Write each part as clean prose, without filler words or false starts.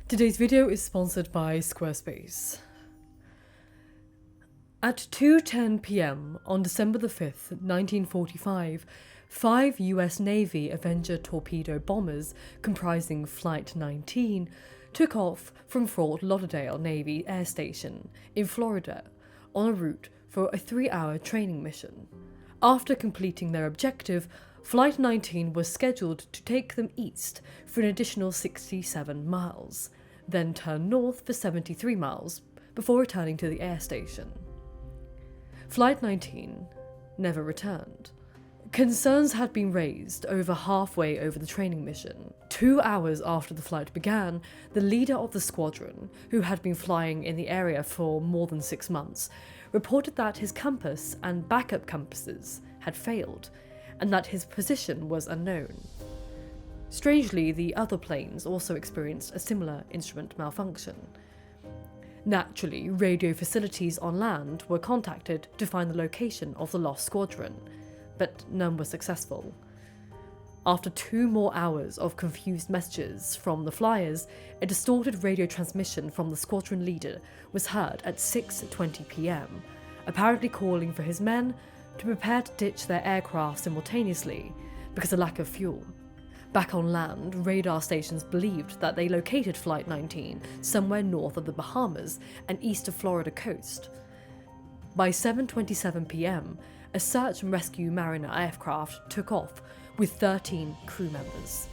Today's video is sponsored by Squarespace. At 2:10 p.m. on December the 5th, 1945, 5 US Navy Avenger torpedo bombers comprising Flight 19 took off from Fort Lauderdale Navy Air Station in Florida on a route for a 3-hour training mission. After completing their objective, Flight 19 was scheduled to take them east for an additional 67 miles, then turn north for 73 miles before returning to the air station. Flight 19 never returned. Concerns had been raised over halfway over the training mission. 2 hours after the flight began, the leader of the squadron, who had been flying in the area for more than 6 months, reported that his compass and backup compasses had failed, and that his position was unknown. Strangely, the other planes also experienced a similar instrument malfunction. Naturally, radio facilities on land were contacted to find the location of the lost squadron, but none were successful. After 2 more hours of confused messages from the flyers, a distorted radio transmission from the squadron leader was heard at 6:20 p.m, apparently calling for his men to prepare to ditch their aircraft simultaneously because of lack of fuel. Back on land, radar stations believed that they located Flight 19 somewhere north of the Bahamas and east of Florida coast. By 7:27 p.m, a search and rescue Mariner aircraft took off with 13 crew members.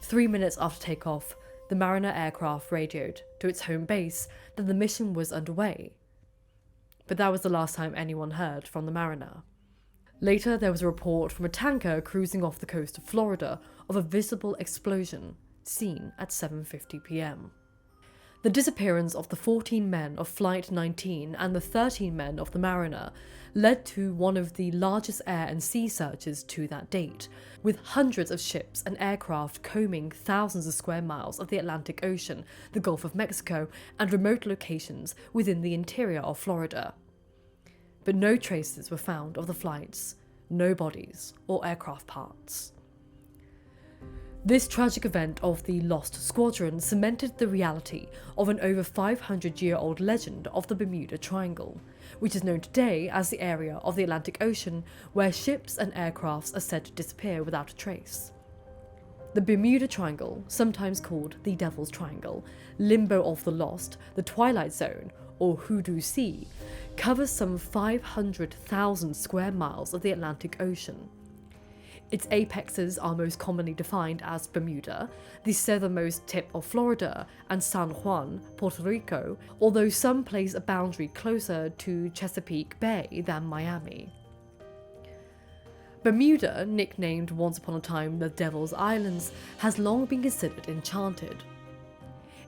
3 minutes after takeoff, the Mariner aircraft radioed to its home base that the mission was underway. But that was the last time anyone heard from the Mariner. Later, there was a report from a tanker cruising off the coast of Florida of a visible explosion seen at 7:50 p.m. The disappearance of the 14 men of Flight 19 and the 13 men of the Mariner led to one of the largest air and sea searches to that date, with hundreds of ships and aircraft combing thousands of square miles of the Atlantic Ocean, the Gulf of Mexico, and remote locations within the interior of Florida. But no traces were found of the flights, no bodies or aircraft parts. This tragic event of the lost squadron cemented the reality of an over 500-year-old legend of the Bermuda Triangle, which is known today as the area of the Atlantic Ocean where ships and aircrafts are said to disappear without a trace. The Bermuda Triangle, sometimes called the Devil's Triangle, Limbo of the Lost, the Twilight Zone, or Hoodoo Sea, covers some 500,000 square miles of the Atlantic Ocean. Its apexes are most commonly defined as Bermuda, the southernmost tip of Florida, and San Juan, Puerto Rico, although some place a boundary closer to Chesapeake Bay than Miami. Bermuda, nicknamed once upon a time the Devil's Islands, has long been considered enchanted.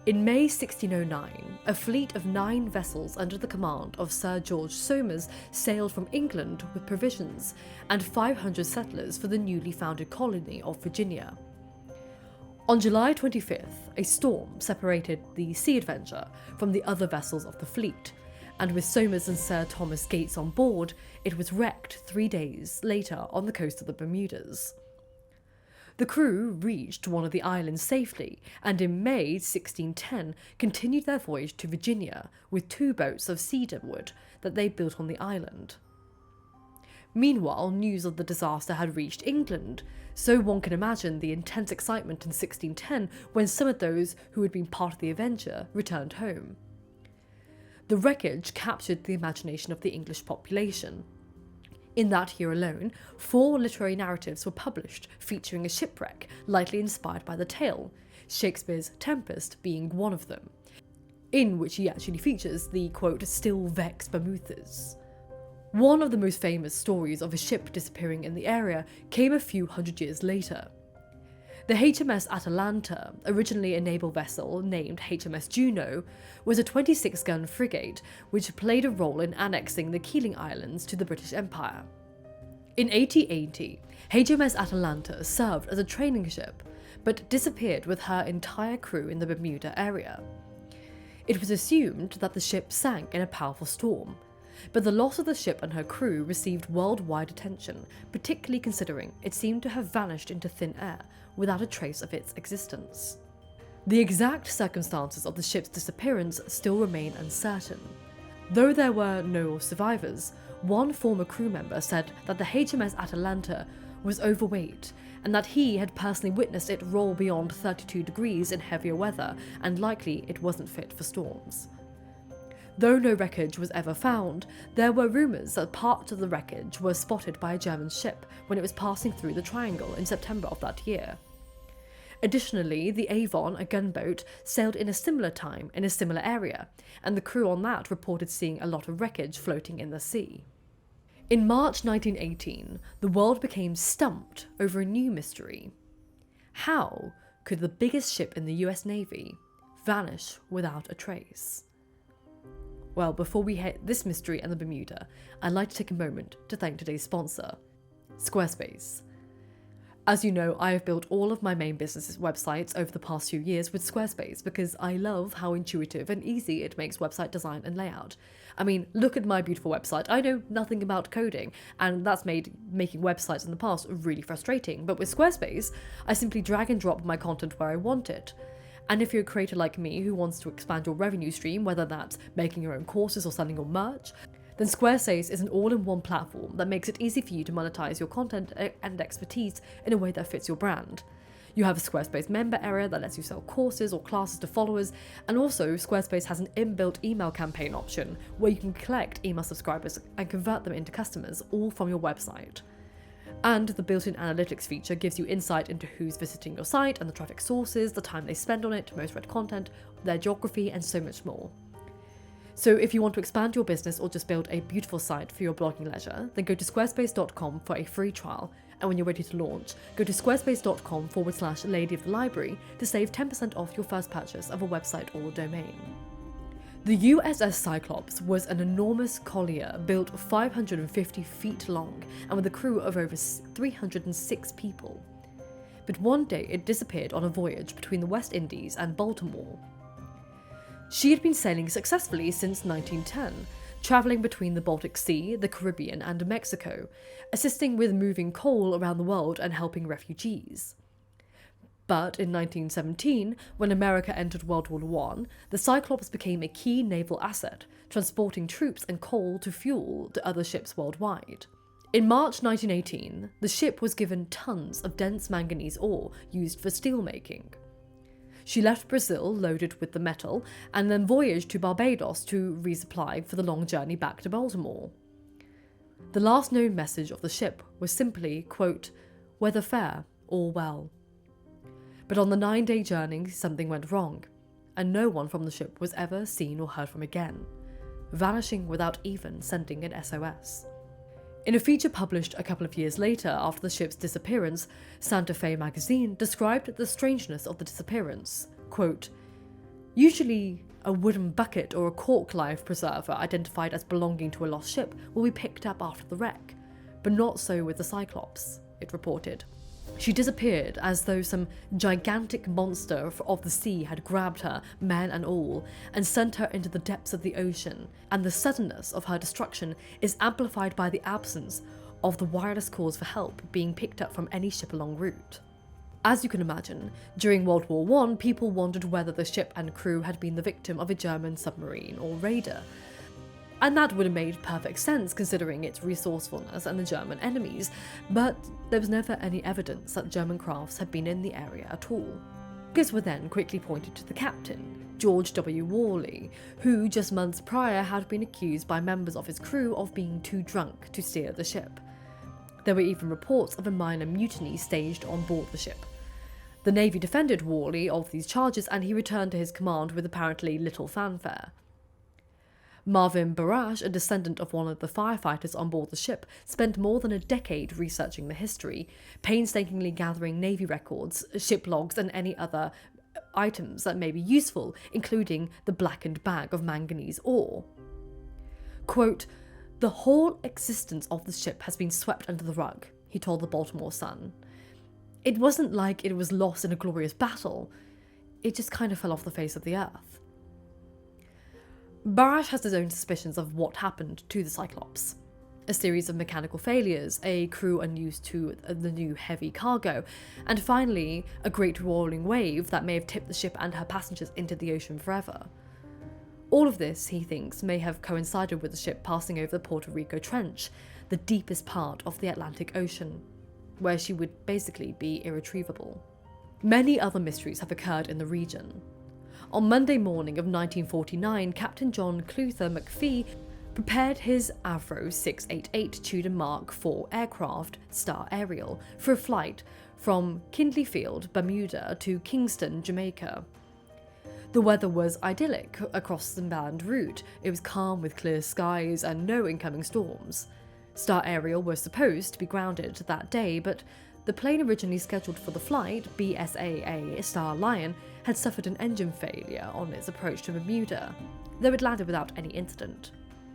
In May 1609, a fleet of 9 vessels under the command of Sir George Somers sailed from England with provisions and 500 settlers for the newly founded colony of Virginia. On July 25th, a storm separated the Sea Adventure from the other vessels of the fleet, and with Somers and Sir Thomas Gates on board, it was wrecked 3 days later on the coast of the Bermudas. The crew reached one of the islands safely, and in May 1610 continued their voyage to Virginia with 2 boats of cedar wood that they built on the island. Meanwhile, news of the disaster had reached England, so one can imagine the intense excitement in 1610 when some of those who had been part of the adventure returned home. The wreckage captured the imagination of the English population. In that year alone, 4 literary narratives were published featuring a shipwreck likely inspired by the tale, Shakespeare's Tempest being one of them, in which he actually features the, quote, still vexed Bermudas. One of the most famous stories of a ship disappearing in the area came a few hundred years later. The HMS Atalanta, originally a naval vessel named HMS Juno, was a 26-gun frigate which played a role in annexing the Keeling Islands to the British Empire. In 1880, HMS Atalanta served as a training ship, but disappeared with her entire crew in the Bermuda area. It was assumed that the ship sank in a powerful storm, but the loss of the ship and her crew received worldwide attention, particularly considering it seemed to have vanished into thin air without a trace of its existence. The exact circumstances of the ship's disappearance still remain uncertain. Though there were no survivors, one former crew member said that the HMS Atalanta was overweight and that he had personally witnessed it roll beyond 32 degrees in heavier weather, and likely it wasn't fit for storms. Though no wreckage was ever found, there were rumours that parts of the wreckage were spotted by a German ship when it was passing through the Triangle in September of that year. Additionally, the Avon, a gunboat, sailed in a similar time in a similar area, and the crew on that reported seeing a lot of wreckage floating in the sea. In March 1918, the world became stumped over a new mystery. How could the biggest ship in the US Navy vanish without a trace? Well, before we hit this mystery and the Bermuda, I'd like to take a moment to thank today's sponsor, Squarespace. As you know, I have built all of my main business websites over the past few years with Squarespace because I love how intuitive and easy it makes website design and layout. I mean, look at my beautiful website. I know nothing about coding, and that's made making websites in the past really frustrating, but with Squarespace, I simply drag and drop my content where I want it. And if you're a creator like me who wants to expand your revenue stream, whether that's making your own courses or selling your merch, then Squarespace is an all-in-one platform that makes it easy for you to monetize your content and expertise in a way that fits your brand. You have a Squarespace member area that lets you sell courses or classes to followers, and also Squarespace has an inbuilt email campaign option where you can collect email subscribers and convert them into customers, all from your website. And the built-in analytics feature gives you insight into who's visiting your site and the traffic sources, the time they spend on it, most read content, their geography, and so much more. So if you want to expand your business or just build a beautiful site for your blogging leisure, then go to squarespace.com for a free trial. And when you're ready to launch, go to squarespace.com/Lady of the Library to save 10% off your first purchase of a website or domain. The USS Cyclops was an enormous collier built 550 feet long and with a crew of over 306 people. But one day it disappeared on a voyage between the West Indies and Baltimore. She had been sailing successfully since 1910, travelling between the Baltic Sea, the Caribbean and Mexico, assisting with moving coal around the world and helping refugees. But in 1917, when America entered World War I, the Cyclops became a key naval asset, transporting troops and coal to fuel the other ships worldwide. In March 1918, the ship was given tons of dense manganese ore used for steelmaking. She left Brazil loaded with the metal and then voyaged to Barbados to resupply for the long journey back to Baltimore. The last known message of the ship was simply, quote, "Weather fair, all well." But on the 9-day journey, something went wrong, and no one from the ship was ever seen or heard from again, vanishing without even sending an SOS. In a feature published a couple of years later after the ship's disappearance, Santa Fe magazine described the strangeness of the disappearance. Quote, "Usually, a wooden bucket or a cork life preserver identified as belonging to a lost ship will be picked up after the wreck, but not so with the Cyclops," it reported. She disappeared as though some gigantic monster of the sea had grabbed her, men and all, and sent her into the depths of the ocean, and the suddenness of her destruction is amplified by the absence of the wireless calls for help being picked up from any ship along route. As you can imagine, during World War I, people wondered whether the ship and crew had been the victim of a German submarine or raider. And that would have made perfect sense considering its resourcefulness and the German enemies, but there was never any evidence that German crafts had been in the area at all. Fingers were then quickly pointed to the captain, George W. Worley, who just months prior had been accused by members of his crew of being too drunk to steer the ship. There were even reports of a minor mutiny staged on board the ship. The Navy defended Worley of these charges and he returned to his command with apparently little fanfare. Marvin Barash, a descendant of one of the firefighters on board the ship, spent more than a decade researching the history, painstakingly gathering Navy records, ship logs and any other items that may be useful, including the blackened bag of manganese ore. Quote, "The whole existence of the ship has been swept under the rug," he told the Baltimore Sun. "It wasn't like it was lost in a glorious battle. It just kind of fell off the face of the earth." Barash has his own suspicions of what happened to the Cyclops. a series of mechanical failures, a crew unused to the new heavy cargo, and finally, a great rolling wave that may have tipped the ship and her passengers into the ocean forever. All of this, he thinks, may have coincided with the ship passing over the Puerto Rico Trench, the deepest part of the Atlantic Ocean, where she would basically be irretrievable. Many other mysteries have occurred in the region. On Monday morning of 1949, Captain John Clutha McPhee prepared his Avro 688 Tudor Mark IV aircraft, Star Ariel, for a flight from Kindley Field, Bermuda to Kingston, Jamaica. The weather was idyllic across the banned route. It was calm with clear skies and no incoming storms. Star Ariel was supposed to be grounded that day, but the plane originally scheduled for the flight, BSAA Star Lion, had suffered an engine failure on its approach to Bermuda, though it landed without any incident.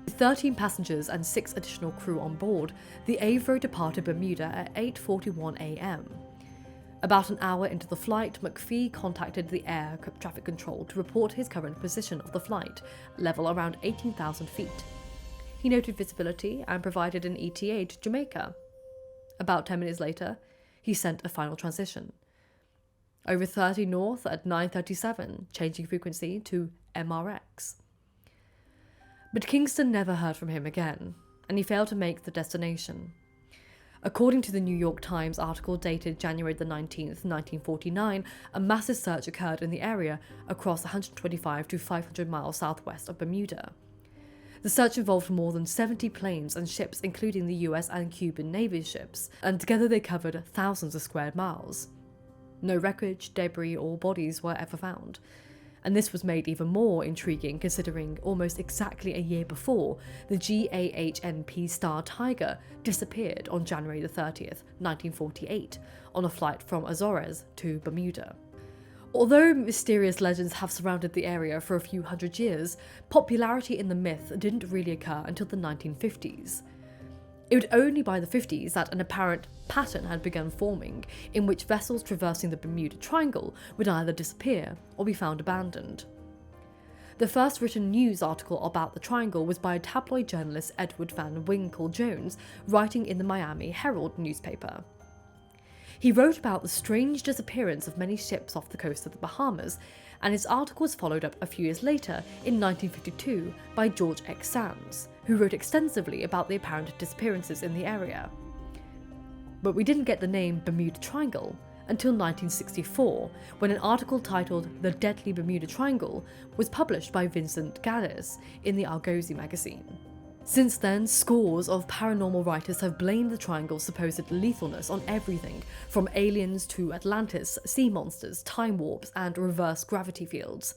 With 13 passengers and 6 additional crew on board, the Avro departed Bermuda at 8:41 a.m. About an hour into the flight, McPhee contacted the air traffic control to report his current position of the flight, level around 18,000 feet. He noted visibility and provided an ETA to Jamaica. About 10 minutes later, he sent a final transition. Over 30 north at 9:37, changing frequency to MRX. But Kingston never heard from him again, and he failed to make the destination. According to the New York Times article dated January the 19th, 1949, a massive search occurred in the area across 125 to 500 miles southwest of Bermuda. The search involved more than 70 planes and ships, including the US and Cuban Navy ships, and together they covered thousands of square miles. No wreckage, debris, or bodies were ever found. And this was made even more intriguing considering almost exactly a year before, the GAHNP Star Tiger disappeared on January the 30th, 1948, on a flight from Azores to Bermuda. Although mysterious legends have surrounded the area for a few hundred years, popularity in the myth didn't really occur until the 1950s. It was only by the 50s that an apparent pattern had begun forming, in which vessels traversing the Bermuda Triangle would either disappear or be found abandoned. The first written news article about the triangle was by tabloid journalist Edward Van Winkle Jones, writing in the Miami Herald newspaper. He wrote about the strange disappearance of many ships off the coast of the Bahamas, and his article was followed up a few years later in 1952 by George X. Sands, who wrote extensively about the apparent disappearances in the area. But we didn't get the name Bermuda Triangle until 1964, when an article titled The Deadly Bermuda Triangle was published by Vincent Gaddis in the Argosy magazine. Since then, scores of paranormal writers have blamed the triangle's supposed lethalness on everything from aliens to Atlantis, sea monsters, time warps, and reverse gravity fields.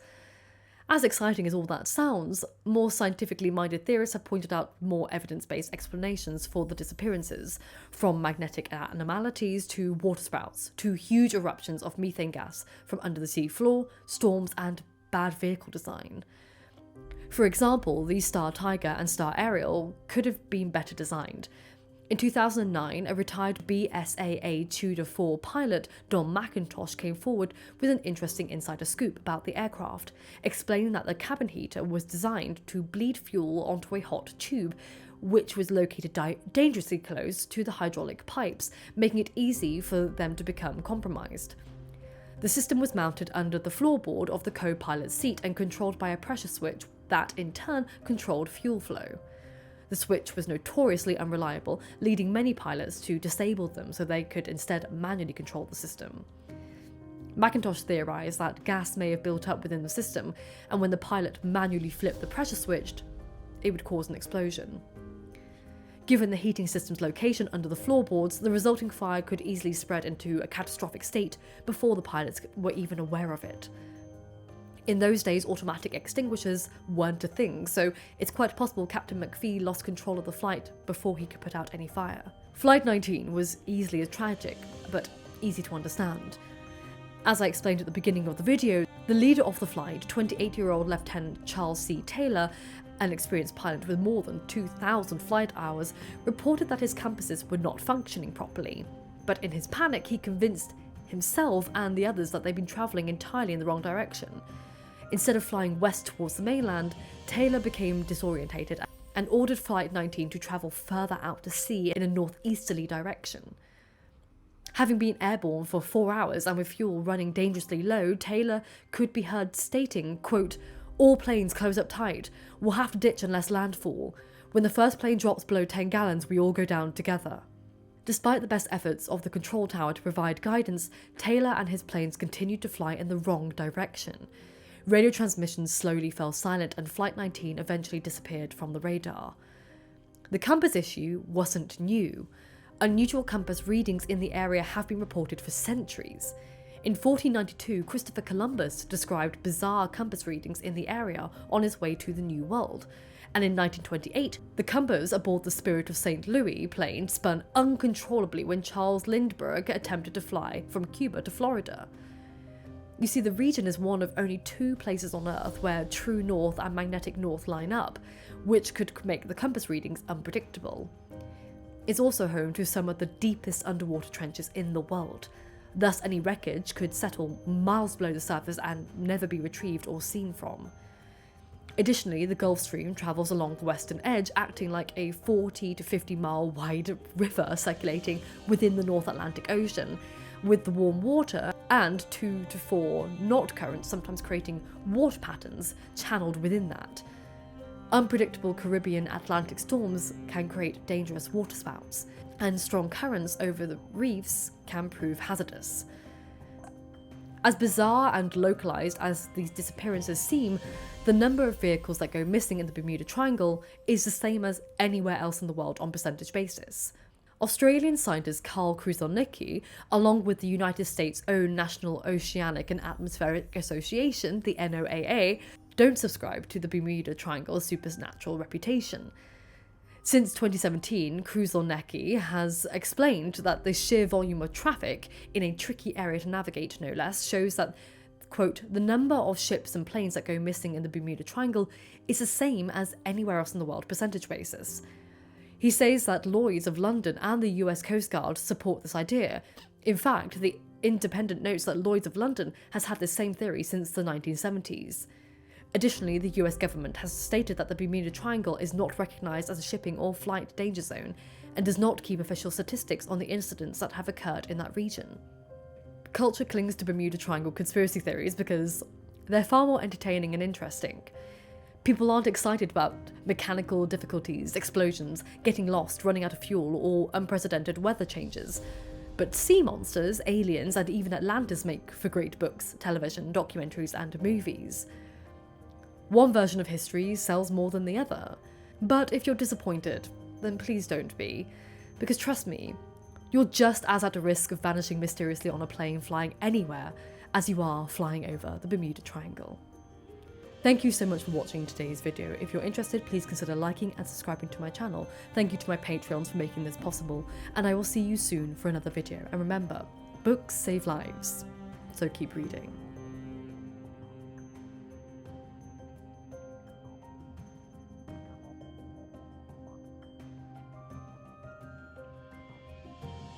As exciting as all that sounds, more scientifically minded theorists have pointed out more evidence-based explanations for the disappearances, from magnetic anomalies to water spouts, to huge eruptions of methane gas from under the sea floor, storms, and bad vehicle design. For example, the Star Tiger and Star Ariel could have been better designed. In 2009, a retired BSAA Tudor IV pilot, Don McIntosh, came forward with an interesting insider scoop about the aircraft, explaining that the cabin heater was designed to bleed fuel onto a hot tube, which was located dangerously close to the hydraulic pipes, making it easy for them to become compromised. The system was mounted under the floorboard of the co-pilot's seat and controlled by a pressure switch that, in turn, controlled fuel flow. The switch was notoriously unreliable, leading many pilots to disable them so they could instead manually control the system. McIntosh theorised that gas may have built up within the system, and when the pilot manually flipped the pressure switch, it would cause an explosion. Given the heating system's location under the floorboards, the resulting fire could easily spread into a catastrophic state before the pilots were even aware of it. In those days, automatic extinguishers weren't a thing, so it's quite possible Captain McPhee lost control of the flight before he could put out any fire. Flight 19 was easily as tragic, but easy to understand. As I explained at the beginning of the video, the leader of the flight, 28-year-old Lieutenant Charles C. Taylor, an experienced pilot with more than 2,000 flight hours, reported that his compasses were not functioning properly. But in his panic, he convinced himself and the others that they'd been travelling entirely in the wrong direction. Instead of flying west towards the mainland, Taylor became disorientated and ordered Flight 19 to travel further out to sea in a northeasterly direction. Having been airborne for 4 hours and with fuel running dangerously low, Taylor could be heard stating, quote, "All planes close up tight. We'll have to ditch unless landfall. When the first plane drops below 10 gallons, we all go down together." Despite the best efforts of the control tower to provide guidance, Taylor and his planes continued to fly in the wrong direction. Radio transmissions slowly fell silent and Flight 19 eventually disappeared from the radar. The compass issue wasn't new. Unusual compass readings in the area have been reported for centuries. In 1492, Christopher Columbus described bizarre compass readings in the area on his way to the New World. And in 1928, the compass aboard the Spirit of St. Louis plane spun uncontrollably when Charles Lindbergh attempted to fly from Cuba to Florida. You see, the region is one of only 2 places on Earth where true north and magnetic north line up, which could make the compass readings unpredictable. It's also home to some of the deepest underwater trenches in the world. Thus, any wreckage could settle miles below the surface and never be retrieved or seen from. Additionally, the Gulf Stream travels along the western edge, acting like a 40 to 50 mile wide river circulating within the North Atlantic Ocean, with the warm water and 2 to 4 knot currents sometimes creating water patterns channeled within that. Unpredictable Caribbean Atlantic storms can create dangerous waterspouts, and strong currents over the reefs can prove hazardous. As bizarre and localised as these disappearances seem, the number of vehicles that go missing in the Bermuda Triangle is the same as anywhere else in the world on percentage basis. Australian scientist Carl Kruszelnicki, along with the United States' own National Oceanic and Atmospheric Association, the NOAA, don't subscribe to the Bermuda Triangle's supernatural reputation. Since 2017, Kruszelnicki has explained that the sheer volume of traffic in a tricky area to navigate, no less, shows that, quote, "the number of ships and planes that go missing in the Bermuda Triangle is the same as anywhere else in the world percentage basis." He says that Lloyd's of London and the US Coast Guard support this idea. In fact, the Independent notes that Lloyd's of London has had this same theory since the 1970s. Additionally, the US government has stated that the Bermuda Triangle is not recognised as a shipping or flight danger zone and does not keep official statistics on the incidents that have occurred in that region. Culture clings to Bermuda Triangle conspiracy theories because they're far more entertaining and interesting. People aren't excited about mechanical difficulties, explosions, getting lost, running out of fuel, or unprecedented weather changes. But sea monsters, aliens, and even Atlantis make for great books, television, documentaries, and movies. One version of history sells more than the other. But if you're disappointed, then please don't be. Because trust me, you're just as at a risk of vanishing mysteriously on a plane flying anywhere as you are flying over the Bermuda Triangle. Thank you so much for watching today's video. If you're interested, please consider liking and subscribing to my channel. Thank you to my Patreons for making this possible, and I will see you soon for another video. And remember, books save lives, so keep reading.